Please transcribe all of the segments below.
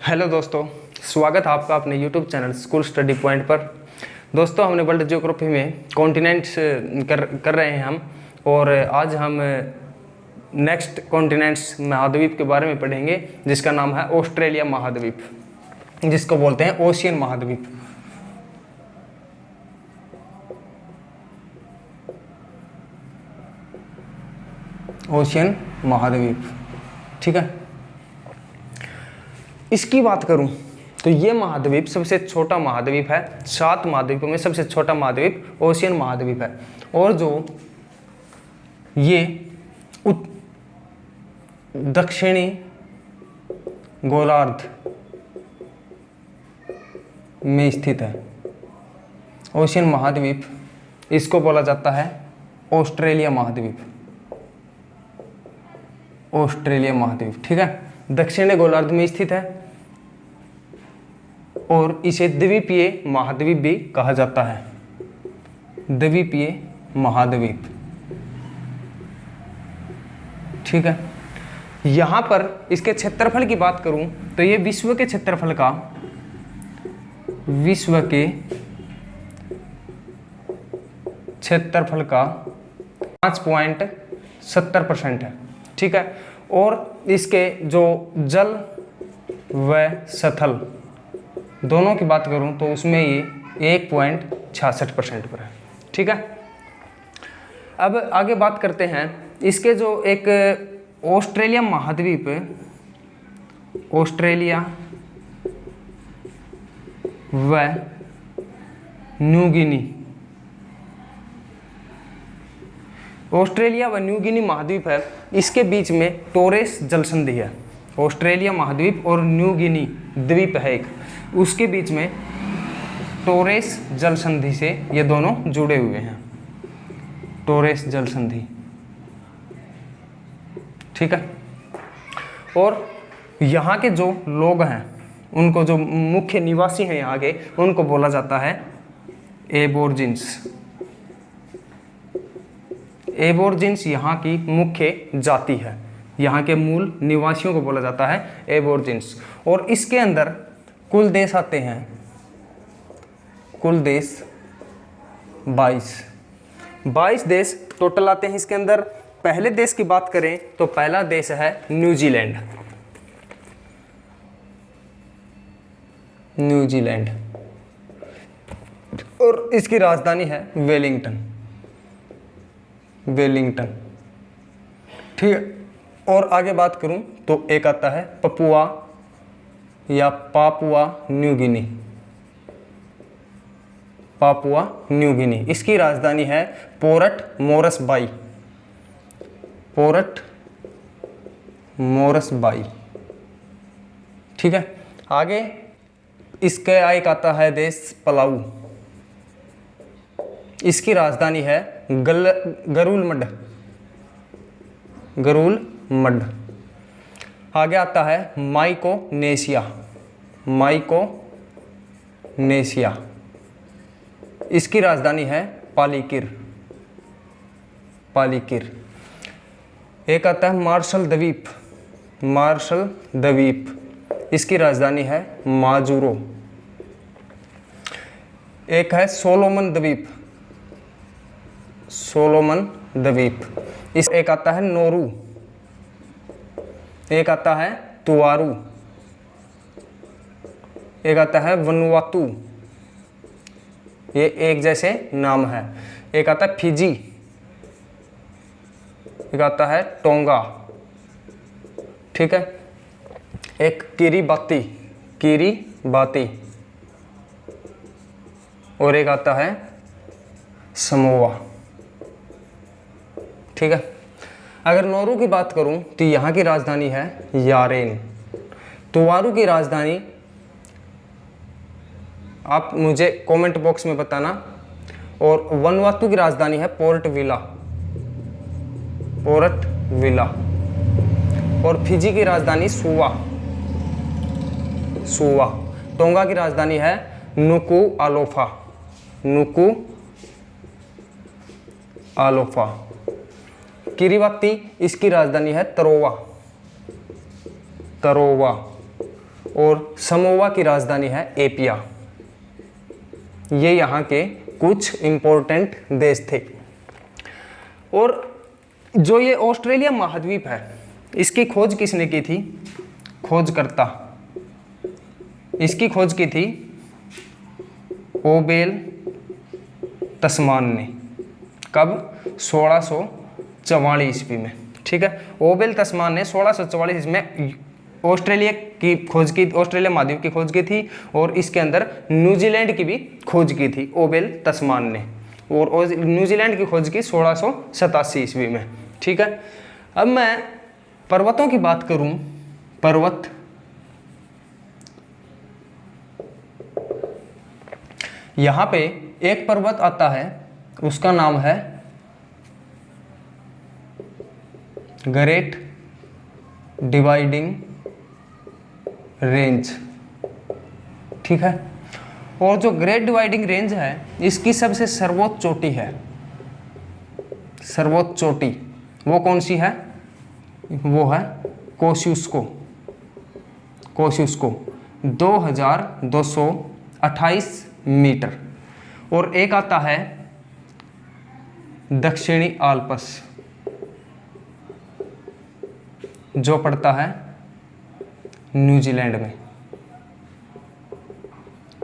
Hello दोस्तों, स्वागत है आपका अपने YouTube channel school study point पर। दोस्तों, हमने वर्ल्ड ज्योग्राफी में कॉन्टिनेंट्स कर रहे हैं हम, और आज हम नेक्स्ट कॉन्टिनेंट्स महाद्वीप के बारे में पढ़ेंगे, जिसका नाम है ऑस्ट्रेलिया महाद्वीप, जिसको बोलते हैं ओशियन महाद्वीप। ओशियन महाद्वीप, ठीक है। इसकी बात करूं तो ये महाद्वीप सबसे छोटा महाद्वीप है। 7 महाद्वीपों में सबसे छोटा महाद्वीप ओशियन महाद्वीप है। और जो ये दक्षिणी गोलार्ध में स्थित है, ओशियन महाद्वीप, इसको बोला जाता है ऑस्ट्रेलिया महाद्वीप। ऑस्ट्रेलिया महाद्वीप, ठीक है, दक्षिणी गोलार्ध में स्थित है और इसे द्वीपीय महाद्वीप भी कहा जाता है। द्वीपीय महाद्वीप, ठीक है। यहां पर इसके क्षेत्रफल की बात करूं तो ये विश्व के 5.70% है, ठीक है। और इसके जो जल व स्थल दोनों की बात करूं तो उसमें ये 1.66% पर है, ठीक है। अब आगे बात करते हैं इसके जो एक ऑस्ट्रेलिया महाद्वीप, ऑस्ट्रेलिया व न्यू गिनी, ऑस्ट्रेलिया व न्यू गिनी महाद्वीप है, इसके बीच में टोरेस जल संधि है। ऑस्ट्रेलिया महाद्वीप और न्यू गिनी द्वीप है एक, उसके बीच में टोरेस जल संधि से ये दोनों जुड़े हुए हैं। टोरेस जल संधि, ठीक है। और यहाँ के जो लोग हैं, उनको जो मुख्य निवासी हैं यहाँ के, उनको बोला जाता है एबोर्जिन्स। एबोर्जिन्स यहाँ की मुख्य जाति है, यहाँ के मूल निवासियों को बोला जाता है एबोर्जिन्स। और इसके अंदर कुल देश आते हैं, कुल देश 22 देश टोटल आते हैं इसके अंदर। पहले देश की बात करें तो पहला देश है न्यूजीलैंड। न्यूजीलैंड, और इसकी राजधानी है वेलिंगटन। वेलिंगटन, ठीक है। और आगे बात करूं तो एक आता है पपुआ या Papua New Guinea. Papua New Guinea, इसकी राजधानी है पोर्ट मोरसबाई। पोर्ट मोरसबाई, ठीक है। आगे इसके एक आता है देश पलाऊ, इसकी राजधानी है गरुल मड। गरुल मड। आगे आता है माइक्रोनेशिया। माइक्रोनेशिया, इसकी राजधानी है पालीकिर। पालीकिर। एक आता है मार्शल द्वीप। मार्शल द्वीप, इसकी राजधानी है माजुरो। एक है सोलोमन द्वीप। सोलोमन द्वीप, इस एक आता है नोरू। एक आता है तुवारू। एक आता है वनुवातु, ये एक जैसे नाम है। एक आता है फिजी। एक आता है टोंगा, ठीक है। एक किरीबाती। किरीबाती, और एक आता है समोआ, ठीक है। अगर नोरू की बात करूं तो यहाँ की राजधानी है यारेन। तुवारू की राजधानी आप मुझे कमेंट बॉक्स में बताना। और वनुवातु की राजधानी है पोर्ट विला। Port villa. और फिजी की राजधानी सुवा। सुवा। टोंगा की राजधानी है नुकु आलोफा। नुकु आलोफा। किरीबाती, इसकी राजधानी है तरोवा। तरोवा। और समोवा की राजधानी है एपिया। ये यहाँ के कुछ इम्पोर्टेंट देश थे। और जो ये ऑस्ट्रेलिया महाद्वीप है, इसकी खोज किसने की थी? खोजकर्ता, इसकी खोज की थी ओबेल तस्मान ने। कब? 1644 ईस्वी में। ठीक है, ओबेल तस्मान ने 1644 ईस्वी में ऑस्ट्रेलिया की खोज की, ऑस्ट्रेलिया महाद्वीप की खोज की थी, और इसके अंदर न्यूजीलैंड की भी खोज की थी ओबेल तस्मान ने। और न्यूजीलैंड की खोज की 1687 ईस्वी में। ठीक है, अब मैं पर्वतों की बात करूं, पर्वत, यहां पे एक पर्वत आता है, उसका नाम है ग्रेट डिवाइडिंग रेंज। ठीक है, और जो ग्रेट डिवाइडिंग रेंज है, इसकी सबसे सर्वोच्च चोटी है, सर्वोच्च चोटी वो कौन सी है? वो है कोस्युस्को। कोस्युस्को 2228 मीटर। और एक आता है दक्षिणी आल्प्स, जो पड़ता है न्यूजीलैंड में।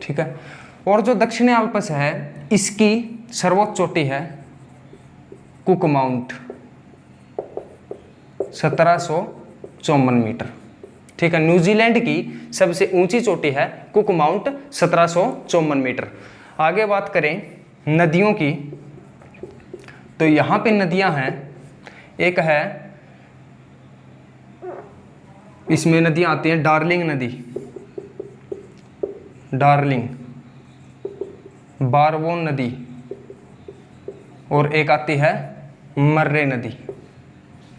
ठीक है, और जो दक्षिणी आल्प्स है, इसकी सर्वोच्च चोटी है कुक माउंट, 1754 मीटर। ठीक है, न्यूजीलैंड की सबसे ऊंची चोटी है कुक माउंट, 1754 मीटर। आगे बात करें नदियों की, तो यहाँ पे नदियाँ हैं, एक है, इसमें नदियाँ आती हैं डार्लिंग नदी, डार्लिंग, बारवोन नदी, और एक आती है मर्रे नदी।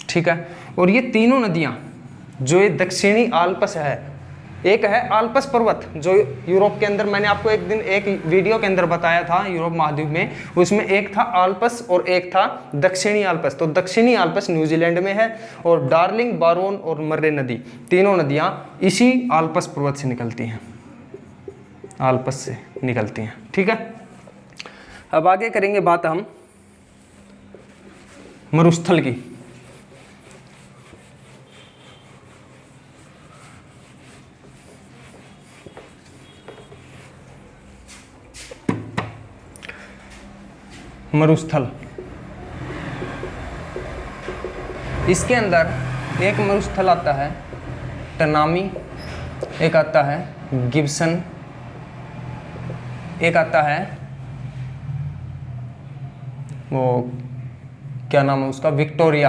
ठीक है, और ये तीनों नदियाँ जो ये दक्षिणी आल्प्स है, एक है आल्प्स पर्वत जो यूरोप के अंदर, मैंने आपको एक दिन एक वीडियो के अंदर बताया था यूरोप महाद्वीप में, उसमें एक था आल्प्स और एक था दक्षिणी आल्प्स। तो दक्षिणी आल्प्स न्यूजीलैंड में है, और डार्लिंग, बारोन और मर्रे नदी, तीनों नदियाँ इसी आल्प्स पर्वत से निकलती हैं, आल्प्स से निकलती हैं। ठीक है, अब आगे करेंगे बात हम मरुस्थल की। मरुस्थल, इसके अंदर एक मरुस्थल आता है टनामी, एक आता है गिब्सन, एक आता है वो क्या नाम है उसका, विक्टोरिया,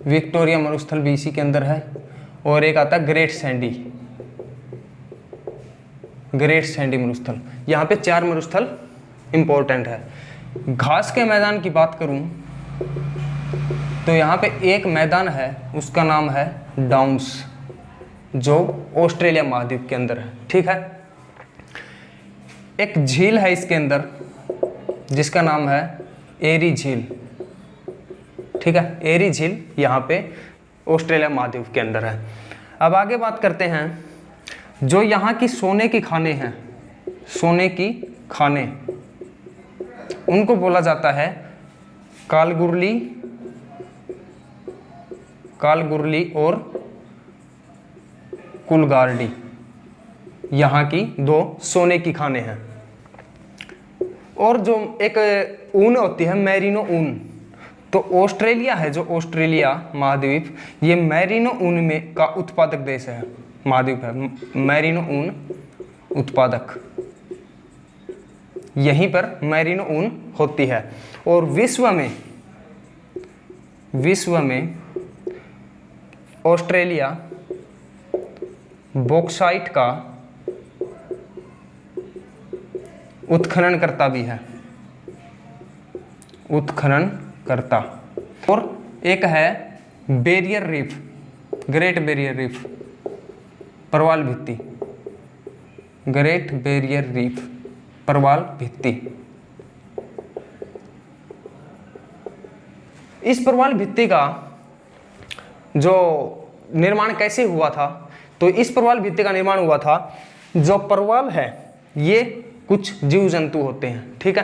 विक्टोरिया मरुस्थल भी इसी के अंदर है, और एक आता है ग्रेट सैंडी, ग्रेट सैंडी मरुस्थल। यहाँ पे 4 मरुस्थल इंपॉर्टेंट है। घास के मैदान की बात करूं तो यहाँ पे एक मैदान है, उसका नाम है डाउन्स, जो ऑस्ट्रेलिया महाद्वीप के अंदर है। ठीक है, एक झील है इसके अंदर जिसका नाम है एरी झील। ठीक है, एरी झील यहाँ पे ऑस्ट्रेलिया महाद्वीप के अंदर है। अब आगे बात करते हैं जो यहाँ की सोने की खानें हैं, सोने की खानें, उनको बोला जाता है कालगुरली, कालगुरली और कुलगार्डी। यहाँ की 2 सोने की खानें हैं। और जो एक ऊन होती है मैरिनो ऊन, तो ऑस्ट्रेलिया है जो ऑस्ट्रेलिया महाद्वीप, ये मैरिनो ऊन में का उत्पादक देश है, महाद्वीप है, मैरिनो ऊन उत्पादक, यहीं पर मैरिनो ऊन होती है। और विश्व में ऑस्ट्रेलिया बॉक्साइट का उत्खनन करता भी है, उत्खनन करता। और एक है barrier reef, Great Barrier Reef, प्रवाल भित्ति, ग्रेट बैरियर रीफ, प्रवाल भित्ति। इस प्रवाल भित्ति का जो निर्माण कैसे हुआ था, तो इस प्रवाल भित्ति का निर्माण हुआ था। जो प्रवाल है ये कुछ जीव जंतु होते हैं, ठीक है।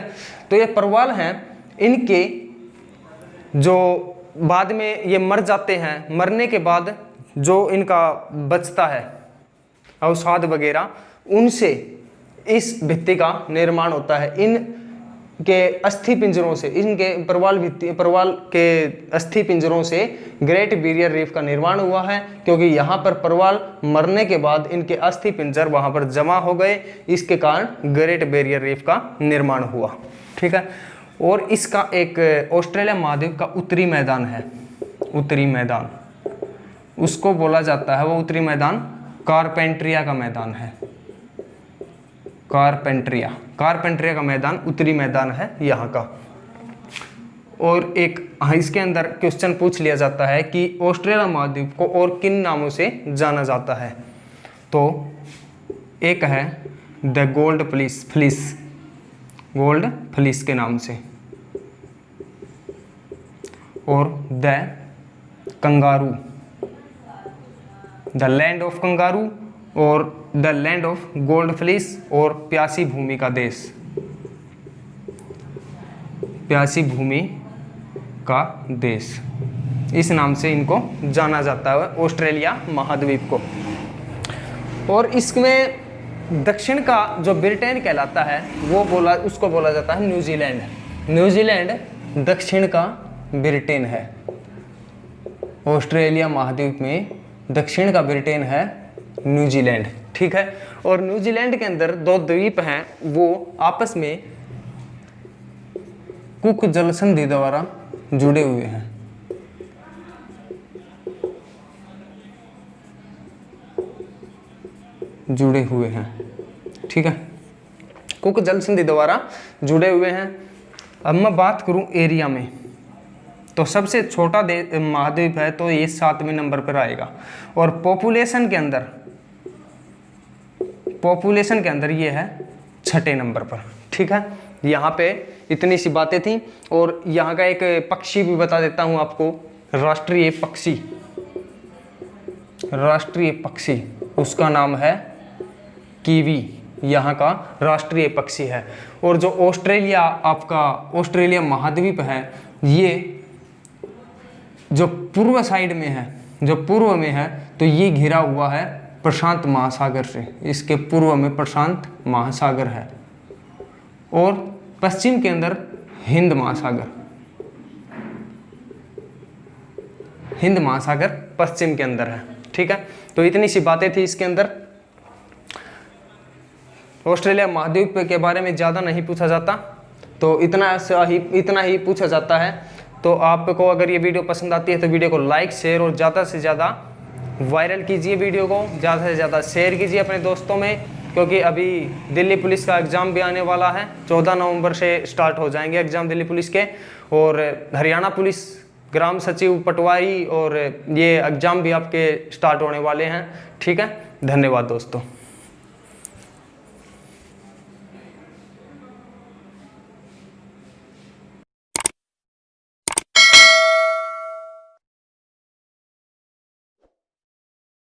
तो ये प्रवाल हैं, इनके जो बाद में ये मर जाते हैं, मरने के बाद जो इनका बचता है अवसाद वगैरह, उनसे इस भित्ति का निर्माण होता है। इनके अस्थि पिंजरों से, इनके प्रवाल के अस्थि पिंजरों से ग्रेट बैरियर रीफ का निर्माण हुआ है, क्योंकि यहाँ पर प्रवाल मरने के बाद इनके अस्थि पिंजर वहाँ पर जमा हो गए, इसके कारण ग्रेट बैरियर रीफ का निर्माण हुआ, ठीक है। और इसका एक ऑस्ट्रेलिया महाद्वीप का उत्तरी मैदान है, उत्तरी मैदान उसको बोला जाता है, वो उत्तरी मैदान कारपेंट्रिया का मैदान है। कारपेंट्रिया का मैदान उत्तरी मैदान है यहाँ का। और एक इसके अंदर क्वेश्चन पूछ लिया जाता है कि ऑस्ट्रेलिया महाद्वीप को और किन नामों से जाना जाता है। तो एक है the gold fleece, gold fleece के नाम से, और the kangaroo, the land of kangaroo, और the land of gold fleece, और प्यासी भूमि का देश, प्यासी भूमि का देश, इस नाम से इनको जाना जाता है ऑस्ट्रेलिया महाद्वीप को। और इसमें दक्षिण का जो ब्रिटेन कहलाता है उसको बोला जाता है न्यूजीलैंड। न्यूजीलैंड दक्षिण का ब्रिटेन है। ऑस्ट्रेलिया महाद्वीप में दक्षिण का ब्रिटेन है न्यूजीलैंड, ठीक है। और न्यूजीलैंड के अंदर दो द्वीप हैं, वो आपस में कुक जल संधि द्वारा जुड़े हुए हैं। ठीक है, कुक जल संधि द्वारा जुड़े हुए हैं। अब मैं बात करूं एरिया में, तो सबसे छोटा महाद्वीप है तो ये 7वें नंबर पर आएगा। और पॉपुलेशन के अंदर ये है 6ठे नंबर पर, ठीक है। यहाँ पे इतनी सी बातें थी। और यहाँ का एक पक्षी भी बता देता हूँ आपको, राष्ट्रीय पक्षी उसका नाम है कीवी, यहाँ का राष्ट्रीय पक्षी है। और जो ऑस्ट्रेलिया महाद्वीप है, ये जो पूर्व साइड में है, जो पूर्व में है, तो ये घिरा हुआ है प्रशांत महासागर से, इसके पूर्व में प्रशांत महासागर है। और पश्चिम के अंदर हिंद महासागर पश्चिम के अंदर है, ठीक है। तो इतनी सी बातें थी इसके अंदर। ऑस्ट्रेलिया महाद्वीप के बारे में ज़्यादा नहीं पूछा जाता, तो इतना ही पूछा जाता है। तो आपको अगर ये वीडियो पसंद आती है तो वीडियो को लाइक, शेयर और ज़्यादा से ज़्यादा वायरल कीजिए, वीडियो को ज़्यादा से ज़्यादा शेयर कीजिए अपने दोस्तों में, क्योंकि अभी दिल्ली पुलिस का एग्ज़ाम भी आने वाला है। 14 नवंबर से स्टार्ट हो जाएंगे एग्ज़ाम दिल्ली पुलिस के। और हरियाणा पुलिस ग्राम सचिव, पटवारी, और ये एग्ज़ाम भी आपके स्टार्ट होने वाले हैं, ठीक है। धन्यवाद दोस्तों।